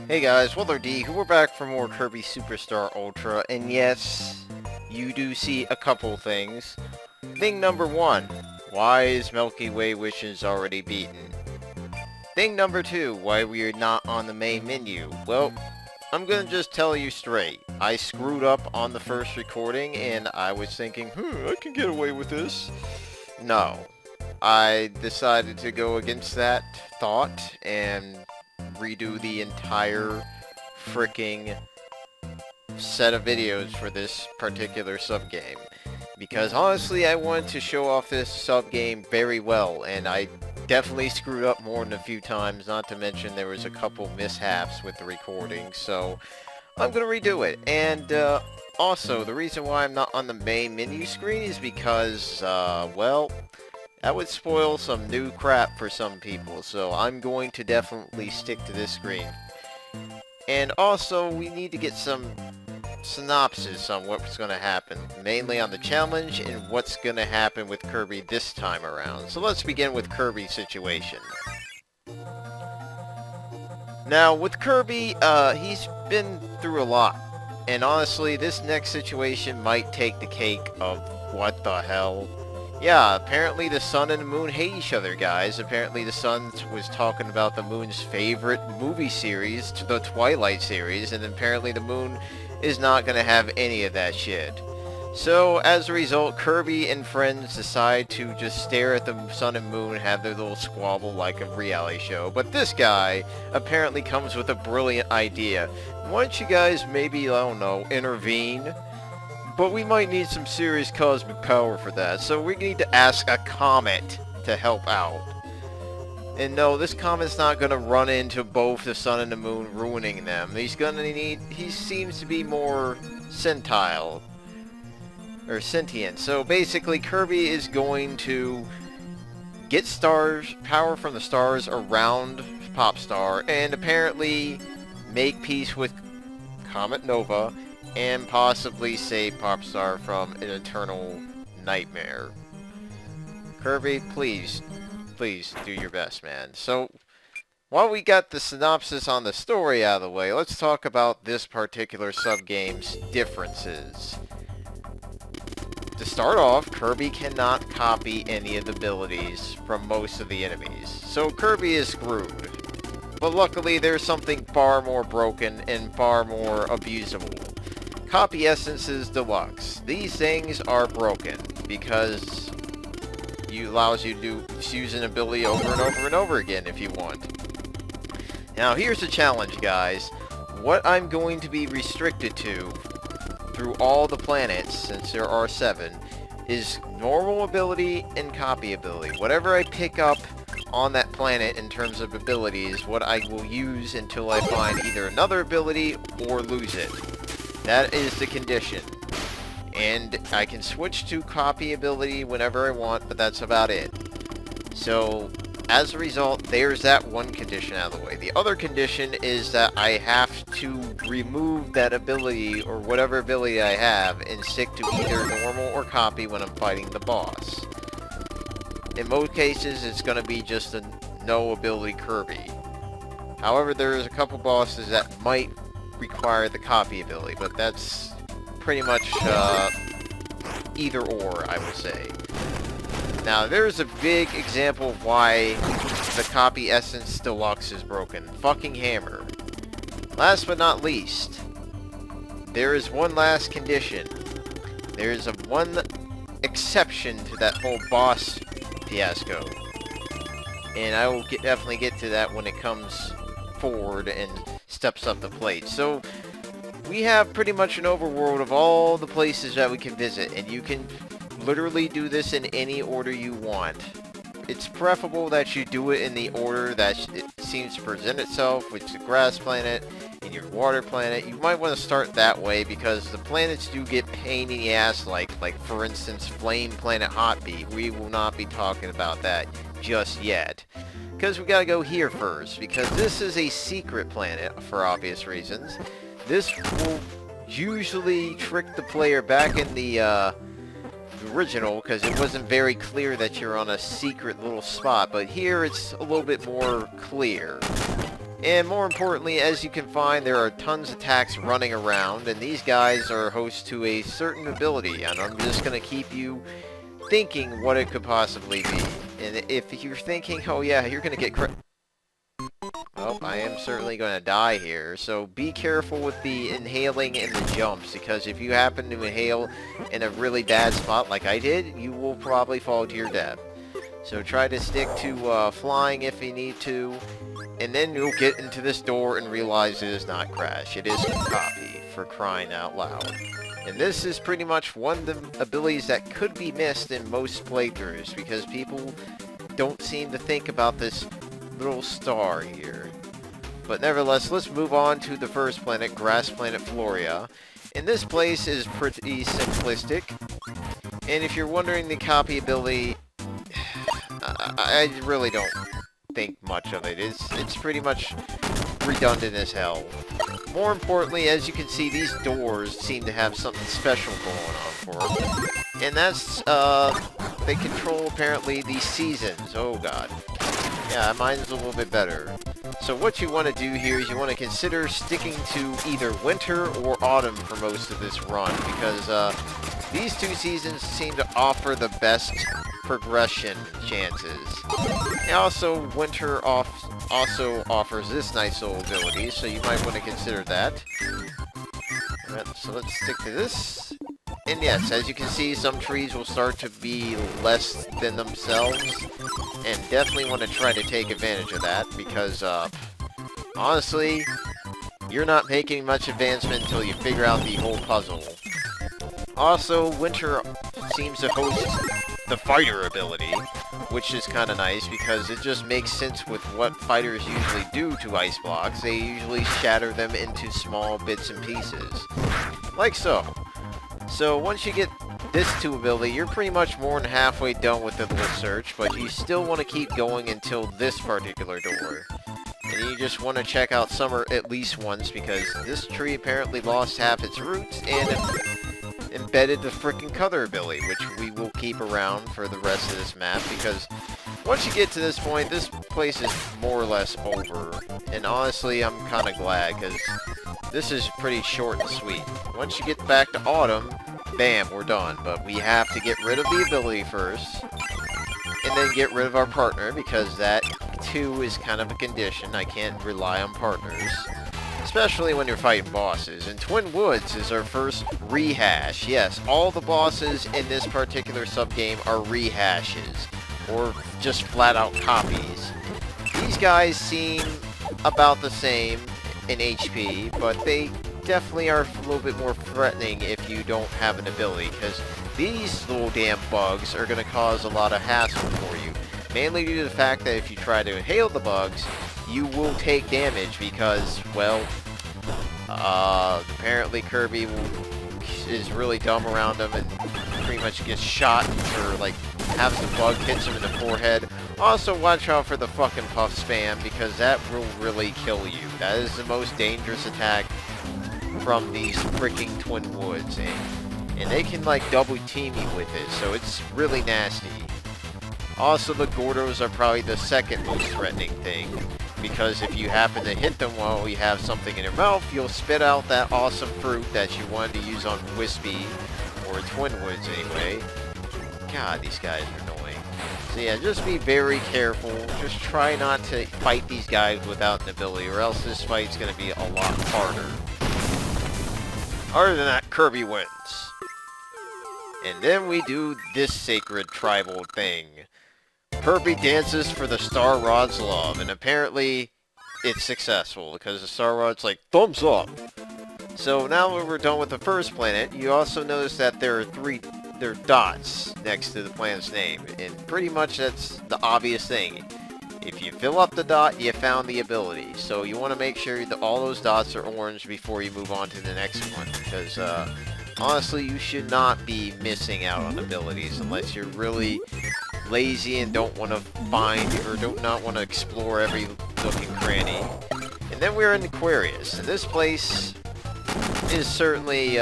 Hey guys, Waddle-D, we're back for more Kirby Super Star Ultra, and yes, you do see a couple things. Thing number one, why is Milky Way Wishes already beaten? Thing number two, why we are not on the main menu? Well, I'm gonna just tell you straight. I screwed up on the first recording, and I was thinking, I can get away with this. No. I decided to go against that thought, and redo the entire freaking set of videos for this particular sub-game. Because honestly, I wanted to show off this sub-game very well, and I definitely screwed up more than a few times, not to mention there was a couple mishaps with the recording, so I'm gonna redo it. And also, the reason why I'm not on the main menu screen is because, well, that would spoil some new crap for some people, so I'm going to definitely stick to this screen. And also, we need to get some synopsis on what's going to happen, mainly on the challenge and what's going to happen with Kirby this time around. So let's begin with Kirby's situation. Now, with Kirby, he's been through a lot. And honestly, this next situation might take the cake of what the hell. Yeah, apparently the sun and the moon hate each other, guys. Apparently the sun was talking about the moon's favorite movie series, the Twilight series, and apparently the moon is not going to have any of that shit. So, as a result, Kirby and friends decide to just stare at the sun and moon and have their little squabble like a reality show. But this guy apparently comes with a brilliant idea. Why don't you guys maybe, I don't know, intervene? But we might need some serious cosmic power for that, so we need to ask a comet to help out. And no, this comet's not gonna run into both the sun and the moon, ruining them. He seems to be more sentient. So basically, Kirby is going to get power from the stars around Popstar, and apparently make peace with Comet Nova, and possibly save Popstar from an eternal nightmare. Kirby, please do your best, man. So, while we got the synopsis on the story out of the way, let's talk about this particular sub-game's differences. To start off, Kirby cannot copy any of the abilities from most of the enemies, so Kirby is screwed. But luckily, there's something far more broken and far more abusable. Copy Essences Delxue. These things are broken because it allows you to use an ability over and over and over again if you want. Now here's the challenge, guys. What I'm going to be restricted to through all the planets, since there are 7, is normal ability and copy ability. Whatever I pick up on that planet in terms of abilities, what I will use until I find either another ability or lose it. That is the condition. And I can switch to copy ability whenever I want, but that's about it. So, as a result, there's that one condition out of the way. The other condition is that I have to remove that ability, or whatever ability I have, and stick to either normal or copy when I'm fighting the boss. In most cases, it's going to be just a no ability Kirby. However, there's a couple bosses that might require the copy ability, but that's pretty much either or, I would say. Now, there's a big example of why the copy Essence Delxue is broken. Fucking hammer. Last but not least, there is one last condition. There is one exception to that whole boss fiasco. And I will definitely get to that when it comes forward and steps up the plate. So, we have pretty much an overworld of all the places that we can visit, and you can literally do this in any order you want. It's preferable that you do it in the order that it seems to present itself, which is the grass planet and your water planet. You might want to start that way because the planets do get pain in the ass, like for instance Flame Planet Hotbeat. We will not be talking about that just yet. Because we gotta go here first, because this is a secret planet for obvious reasons. This will usually trick the player back in the original, because it wasn't very clear that you're on a secret little spot, but here it's a little bit more clear. And more importantly, as you can find, there are tons of attacks running around, and these guys are host to a certain ability, and I'm just going to keep you thinking what it could possibly be. And if you're thinking, oh yeah, you're going to get well, I am certainly going to die here, so be careful with the inhaling and the jumps, because if you happen to inhale in a really bad spot like I did, you will probably fall to your death. So try to stick to flying if you need to, and then you'll get into this door and realize it is not Crash. It is Copy, for crying out loud. And this is pretty much one of the abilities that could be missed in most playthroughs, because people don't seem to think about this little star here. But nevertheless, let's move on to the first planet, Grass Planet Floria. And this place is pretty simplistic. And if you're wondering the copy ability, I really don't think much of it. It's pretty much redundant as hell. More importantly, as you can see, these doors seem to have something special going on for them. And that's, they control, apparently, the seasons. Oh, God. Yeah, mine's a little bit better. So what you want to do here is you want to consider sticking to either winter or autumn for most of this run, because these two seasons seem to offer the best progression chances. And also, winter also offers this nice little ability, so you might want to consider that. Alright, so let's stick to this. And yes, as you can see, some trees will start to be less than themselves, and definitely want to try to take advantage of that, because, honestly, you're not making much advancement until you figure out the whole puzzle. Also, winter seems to host the fighter ability, which is kind of nice, because it just makes sense with what fighters usually do to ice blocks. They usually shatter them into small bits and pieces, like so. So once you get this 2 ability, you're pretty much more than halfway done with the little search, but you still want to keep going until this particular door. And you just want to check out Summer at least once, because this tree apparently lost half its roots and embedded the frickin' color ability, which we will keep around for the rest of this map, because once you get to this point, this place is more or less over. And honestly, I'm kind of glad, because this is pretty short and sweet. Once you get back to autumn, bam, we're done. But we have to get rid of the ability first, and then get rid of our partner, because that too is kind of a condition. I can't rely on partners, especially when you're fighting bosses. And Twin Woods is our first rehash. Yes, all the bosses in this particular subgame are rehashes, or just flat out copies. These guys seem about the same in HP, but they definitely are a little bit more threatening if you don't have an ability, because these little damn bugs are going to cause a lot of hassle for you. Mainly due to the fact that if you try to inhale the bugs, you will take damage, because, well, apparently Kirby is really dumb around them and pretty much gets shot for, like, having the bug hits him in the forehead. Also, watch out for the fucking puff spam, because that will really kill you. That is the most dangerous attack from these freaking Twin Woods, and they can, like, double team you with it, so it's really nasty. Also, the Gordos are probably the second most threatening thing, because if you happen to hit them while you have something in your mouth, you'll spit out that awesome fruit that you wanted to use on Wispy, or Twin Woods anyway. God, these guys are annoying. So yeah, just be very careful. Just try not to fight these guys without an ability, or else this fight's going to be a lot harder. Other than that, Kirby wins. And then we do this sacred tribal thing. Kirby dances for the Star Rod's love, and apparently it's successful, because the Star Rod's like, thumbs up! So now that we're done with the first planet, you also notice that there are dots next to the planet's name, and pretty much that's the obvious thing. If you fill up the dot, you found the ability. So you want to make sure that all those dots are orange before you move on to the next one, because honestly, you should not be missing out on abilities unless you're really lazy and don't want to find, or do not want to explore every nook and cranny. And then we're in Aquarius, and this place is certainly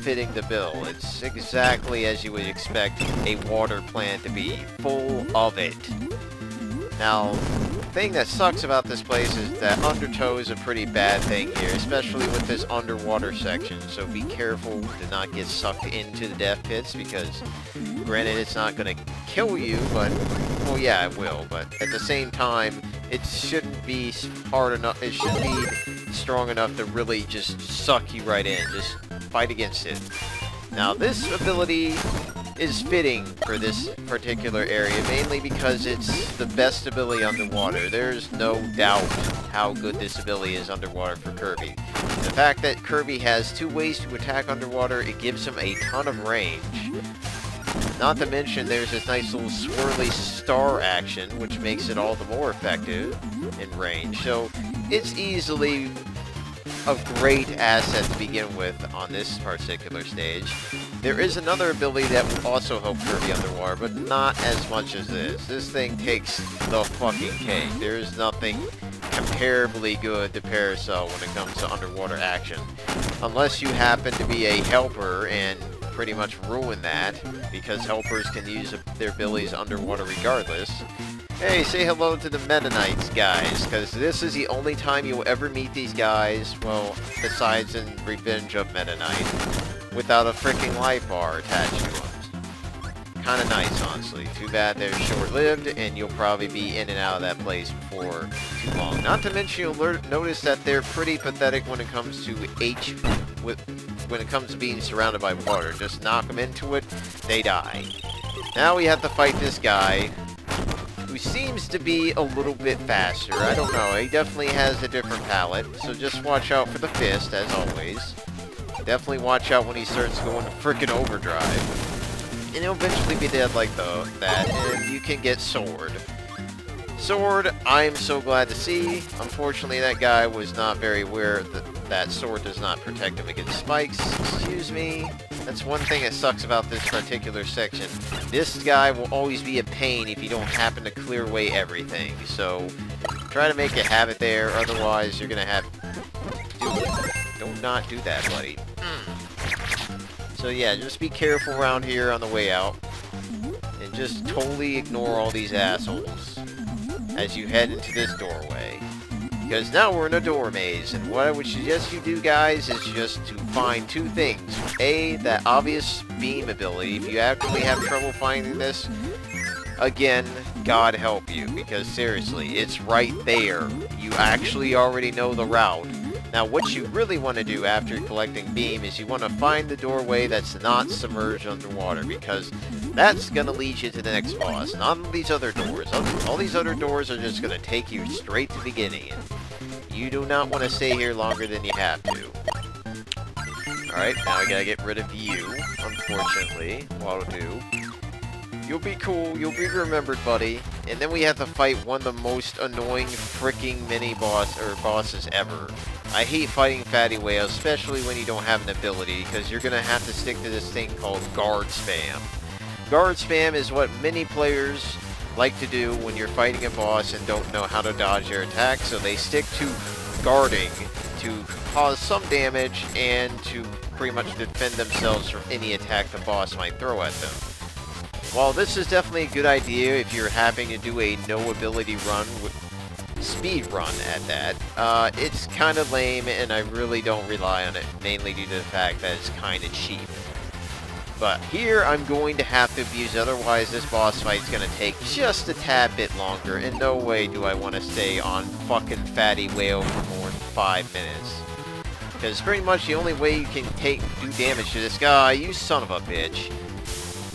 fitting the bill. It's exactly as you would expect a water plant to be, full of it. Now, thing that sucks about this place is that undertow is a pretty bad thing here, especially with this underwater section. So be careful to not get sucked into the death pits, because granted it's not going to kill you, but, well yeah it will, but at the same time it shouldn't be hard enough, it should be strong enough to really just suck you right in, just fight against it. Now this ability is fitting for this particular area, mainly because it's the best ability underwater. There's no doubt how good this ability is underwater for Kirby. The fact that Kirby has 2 ways to attack underwater, it gives him a ton of range. Not to mention there's this nice little swirly star action, which makes it all the more effective in range. So it's easily a great asset to begin with on this particular stage. There is another ability that will also help Kirby underwater, but not as much as this. This thing takes the fucking cake. There is nothing comparably good to Parasol when it comes to underwater action. Unless you happen to be a helper and pretty much ruin that, because helpers can use their abilities underwater regardless. Hey, say hello to the Mennonites, guys, because this is the only time you'll ever meet these guys, well, besides in Revenge of Mennonite, without a freaking life bar attached to them. Kinda nice, honestly. Too bad they're short-lived, and you'll probably be in and out of that place before too long. Not to mention, you'll notice that they're pretty pathetic when it comes to when it comes to being surrounded by water. Just knock them into it, they die. Now we have to fight this guy, who seems to be a little bit faster. I don't know, he definitely has a different palette, so just watch out for the fist, as always. Definitely watch out when he starts going frickin' overdrive. And he'll eventually be dead like that, and you can get Sword. Sword, I'm so glad to see. Unfortunately, that guy was not very aware that Sword does not protect him against spikes. Excuse me. That's one thing that sucks about this particular section. This guy will always be a pain if you don't happen to clear away everything. So, try to make a habit there, otherwise you're gonna have... Don't not do that, buddy. So yeah, just be careful around here on the way out. And just totally ignore all these assholes as you head into this doorway. Because now we're in a door maze, and what I would suggest you do, guys, is just to find 2 things. A, that obvious beam ability. If you actually have trouble finding this, again, God help you, because seriously, it's right there. You actually already know the route. Now, what you really want to do after collecting beam is you want to find the doorway that's not submerged underwater, because that's going to lead you to the next boss. Not all these other doors. All these other doors are just going to take you straight to the beginning. You do not want to stay here longer than you have to. Alright, now I gotta get rid of you, unfortunately. Waddle Doo. You'll be cool, you'll be remembered, buddy. And then we have to fight one of the most annoying freaking bosses ever. I hate fighting fatty whales, especially when you don't have an ability, because you're gonna have to stick to this thing called guard spam. Guard spam is what many players like to do when you're fighting a boss and don't know how to dodge their attack, so they stick to guarding to cause some damage and to pretty much defend themselves from any attack the boss might throw at them. While this is definitely a good idea if you're having to do a no ability run, speed run at that, it's kind of lame, and I really don't rely on it, mainly due to the fact that it's kind of cheap. But here I'm going to have to abuse, otherwise this boss fight's going to take just a tad bit longer, and no way do I want to stay on fucking fatty whale for more than 5 minutes. Because pretty much the only way you can do damage to this guy, you son of a bitch,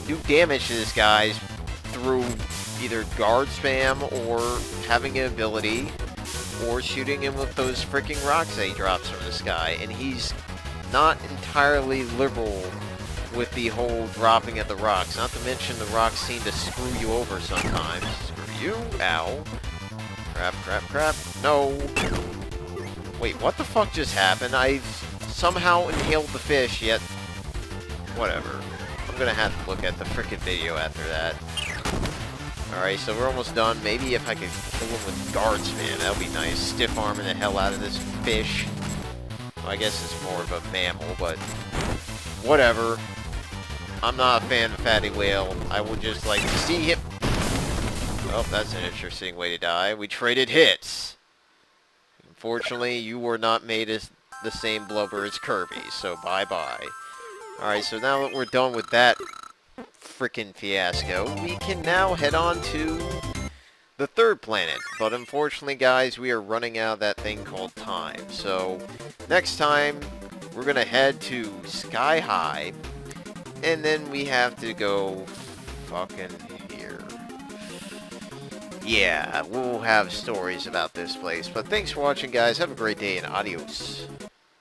do damage to this guy through either guard spam or having an ability or shooting him with those freaking rocks that he drops from the sky. And he's not entirely liberal with the whole dropping of the rocks. Not to mention the rocks seem to screw you over sometimes. Screw you? Ow. Crap, crap, crap. No. Wait, what the fuck just happened? I somehow inhaled the fish, yet... Whatever. I'm gonna have to look at the frickin' video after that. Alright, so we're almost done. Maybe if I could kill him with guard spam, that would be nice. Stiff arming the hell out of this fish. Well, I guess it's more of a mammal, but... Whatever. I'm not a fan of fatty whale. I would just like to see him... Oh, that's an interesting way to die. We traded hits. Unfortunately, you were not made as the same blubber as Kirby, so bye-bye. Alright, so now that we're done with that frickin' fiasco, we can now head on to the third planet. But unfortunately, guys, we are running out of that thing called time. So, next time, we're gonna head to Sky High, and then we have to go fucking here. Yeah, we'll have stories about this place. But thanks for watching, guys. Have a great day, and adios.